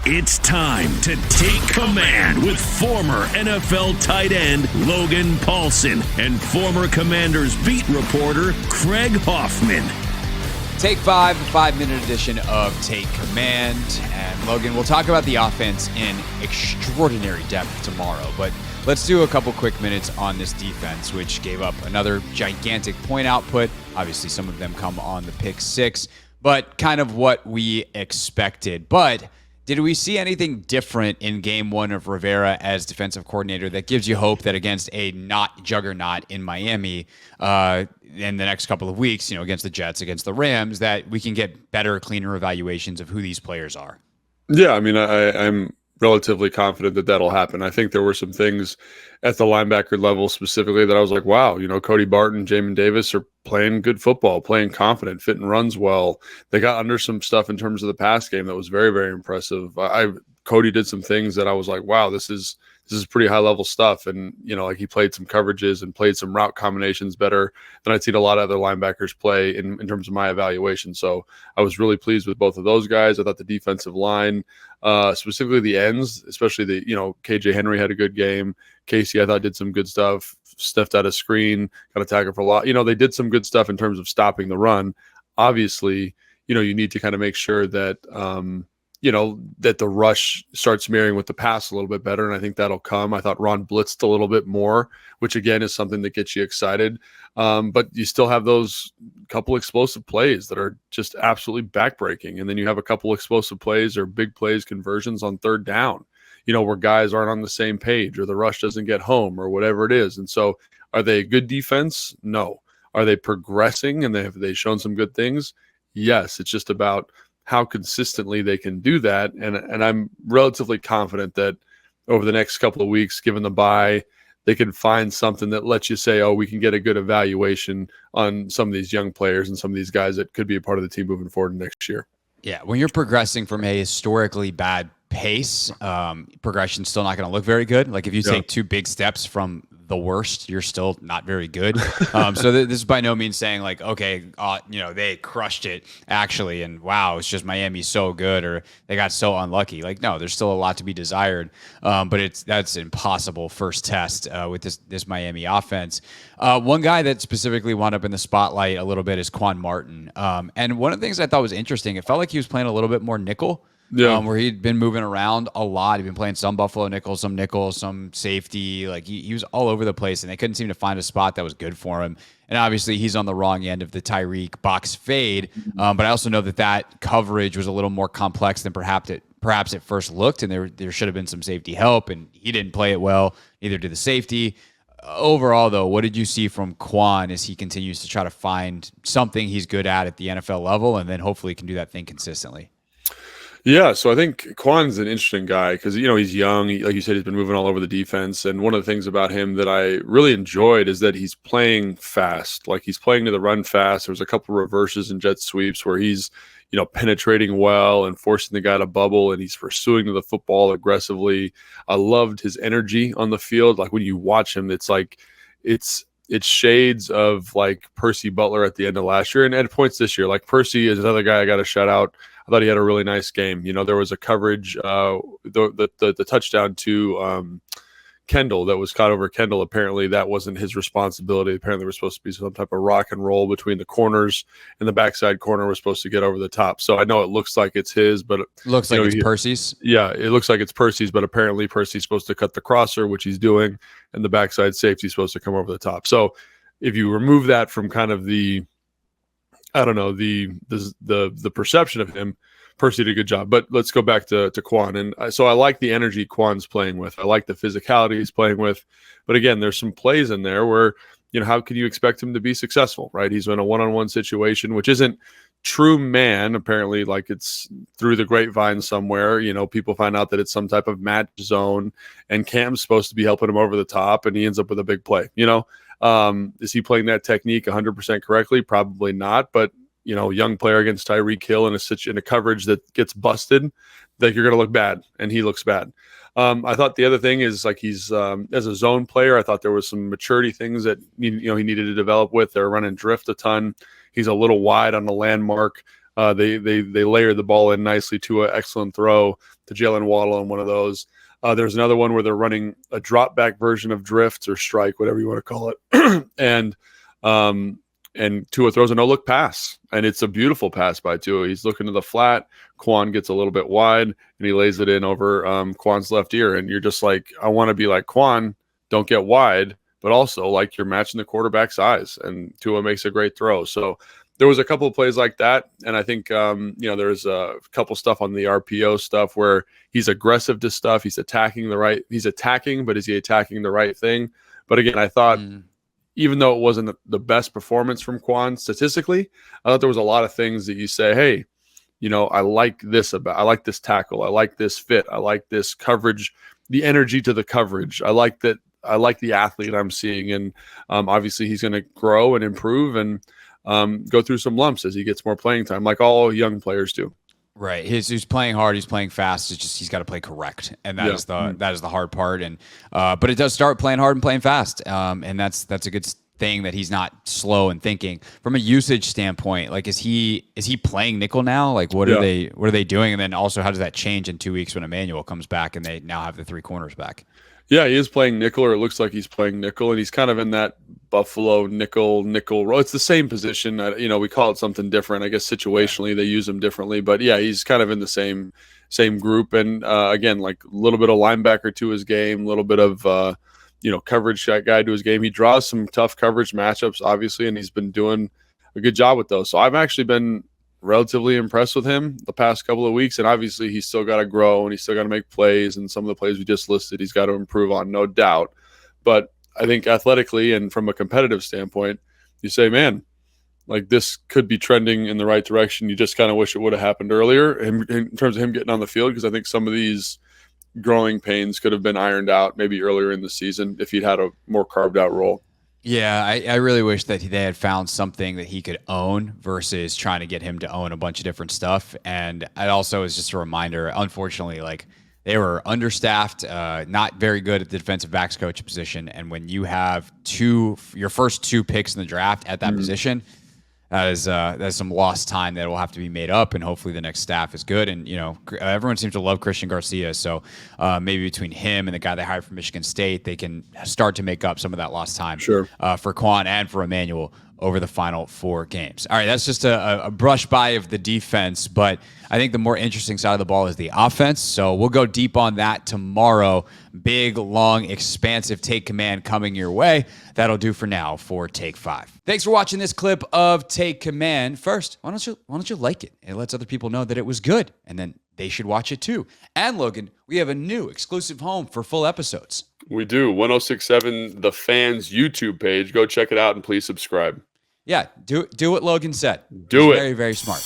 It's time to take command with former NFL tight end Logan Paulsen and former Commanders beat reporter Craig Hoffman. Take 5, the 5-minute edition of Take Command. And Logan, we'll talk about the offense in extraordinary depth tomorrow, but let's do a couple quick minutes on this defense, which gave up another gigantic point output. Obviously, some of them come on the pick six, but kind of what we expected. But did we see anything different in game one of Rivera as defensive coordinator that gives you hope that against a not juggernaut in Miami in the next couple of weeks, against the Jets, against the Rams, that we can get better, cleaner evaluations of who these players are? Yeah, I mean, I'm relatively confident that that'll happen. I think there were some things at the linebacker level specifically that I was like, wow, Cody Barton, Jamin Davis are playing good football, playing confident, fitting runs well. They got under some stuff in terms of the pass game that was very, very impressive. Cody did some things that I was like, wow, this is pretty high level stuff. And, he played some coverages and played some route combinations better than I'd seen a lot of other linebackers play in terms of my evaluation. So I was really pleased with both of those guys. I thought the defensive line, specifically the ends, especially KJ Henry had a good game. Casey, I thought, did some good stuff, sniffed out a screen, got a tackle for a lot. They did some good stuff in terms of stopping the run. Obviously, you need to kind of make sure that, that the rush starts marrying with the pass a little bit better, and I think that'll come. I thought Ron blitzed a little bit more, which, again, is something that gets you excited. But you still have those couple explosive plays that are just absolutely backbreaking, and then you have a couple explosive plays or big plays, conversions on third down, where guys aren't on the same page or the rush doesn't get home or whatever it is. And so are they a good defense? No. Are they progressing and have they shown some good things? Yes. It's just about how consistently they can do that. And I'm relatively confident that over the next couple of weeks, given the bye, they can find something that lets you say, oh, we can get a good evaluation on some of these young players and some of these guys that could be a part of the team moving forward next year. Yeah, when you're progressing from a historically bad pace, progression's still not going to look very good. Like if you take two big steps from the worst, you're still not very good. So this is by no means saying like, okay, they crushed it actually, and wow, it's just Miami's so good, or they got so unlucky. Like, no, there's still a lot to be desired. But that's impossible first test with this Miami offense. One guy that specifically wound up in the spotlight a little bit is Quan Martin. And one of the things I thought was interesting, it felt like he was playing a little bit more nickel. Yeah. Where he'd been moving around a lot. He'd been playing some Buffalo nickel, some safety. Like he was all over the place, and they couldn't seem to find a spot that was good for him. And obviously, he's on the wrong end of the Tyreek box fade. But I also know that coverage was a little more complex than perhaps it first looked, and there should have been some safety help, and he didn't play it well. Neither did the safety. Overall, though, what did you see from Quan as he continues to try to find something he's good at the NFL level, and then hopefully can do that thing consistently? Yeah, so I think Quan's an interesting guy because, he's young. Like you said, he's been moving all over the defense. And one of the things about him that I really enjoyed is that he's playing fast. Like he's playing to the run fast. There was a couple of reverses and jet sweeps where he's, penetrating well and forcing the guy to bubble, and he's pursuing to the football aggressively. I loved his energy on the field. Like when you watch him, it's like it's shades of like Percy Butler at the end of last year and at points this year. Like Percy is another guy I got to shout out. I thought he had a really nice game. There was a coverage, the touchdown to Kendall that was caught over Kendall. Apparently that wasn't his responsibility. Apparently there was supposed to be some type of rock and roll between the corners, and the backside corner was supposed to get over the top. So I know it looks like it's his, but looks like it's Percy's. Yeah, it looks like it's Percy's, but apparently Percy's supposed to cut the crosser, which he's doing, and the backside safety is supposed to come over the top. So if you remove that from kind of the perception of him, Percy did a good job. But let's go back to Quan. And so I like the energy Quan's playing with. I like the physicality he's playing with. But again, there's some plays in there where, how can you expect him to be successful, right? He's in a one-on-one situation, which isn't true man. Apparently, like it's through the grapevine somewhere. People find out that it's some type of match zone, and Cam's supposed to be helping him over the top, and he ends up with a big play, Is he playing that technique 100% correctly? Probably not. But, young player against Tyreek Hill in a coverage that gets busted, that you're going to look bad, and he looks bad. I thought the other thing is like he's as a zone player, I thought there was some maturity things that he needed to develop with. They're running drift a ton. He's a little wide on the landmark. They layered the ball in nicely to an excellent throw to Jalen Waddle on one of those. There's another one where they're running a drop back version of drift or strike, whatever you want to call it, and Tua throws a no look pass, and it's a beautiful pass by Tua. He's looking to the flat. Quan gets a little bit wide, and he lays it in over Quan's left ear. And you're just like, I want to be like Quan, don't get wide, but also like you're matching the quarterback's eyes. And Tua makes a great throw. So there was a couple of plays like that, and I think there's a couple stuff on the RPO stuff where he's aggressive to stuff. He's attacking, but is he attacking the right thing? But again, I thought even though it wasn't the best performance from Quan statistically, I thought there was a lot of things that you say, hey, I like this tackle, I like this fit, I like this coverage, the energy to the coverage. I like the athlete I'm seeing, and obviously he's going to grow and improve and go through some lumps as he gets more playing time, like all young players do. Right. He's playing hard. He's playing fast. It's just he's got to play correct, and that is the hard part. And but it does start playing hard and playing fast, and that's a good thing that he's not slow and thinking. From a usage standpoint, like is he playing nickel now? Like what are they doing? And then also, how does that change in 2 weeks when Emmanuel comes back and they now have the three corners back? Yeah, he is playing nickel, or it looks like he's playing nickel, and he's kind of in that Buffalo nickel role. It's the same position. We call it something different. I guess situationally they use him differently, but yeah, he's kind of in the same group. And again, like a little bit of linebacker to his game, a little bit of coverage guy to his game. He draws some tough coverage matchups, obviously, and he's been doing a good job with those. So I've actually been relatively impressed with him the past couple of weeks, and obviously he's still got to grow and he's still got to make plays, and some of the plays we just listed he's got to improve on, no doubt. But I think athletically and from a competitive standpoint, you say, man, like this could be trending in the right direction. You just kind of wish it would have happened earlier in terms of him getting on the field, because I think some of these growing pains could have been ironed out maybe earlier in the season if he'd had a more carved out role. Yeah, I really wish that they had found something that he could own versus trying to get him to own a bunch of different stuff. And it also is just a reminder, unfortunately, like they were understaffed, not very good at the defensive backs coach position. And when you have your first two picks in the draft at that position, that's some lost time that will have to be made up, and hopefully the next staff is good. And everyone seems to love Christian Garcia, so maybe between him and the guy they hired from Michigan State, they can start to make up some of that lost time. Sure. For Quan and for Emmanuel over the final 4 games. All right, that's just a brush by of the defense, but I think the more interesting side of the ball is the offense. So we'll go deep on that tomorrow. Big, long, expansive Take Command coming your way. That'll do for now for Take 5. Thanks for watching this clip of Take Command. First, why don't you like it? It lets other people know that it was good, and then they should watch it too. And Logan, we have a new exclusive home for full episodes. We do. 1067 The Fans YouTube page. Go check it out and please subscribe. Yeah, do what Logan said. Do it. Very, very smart.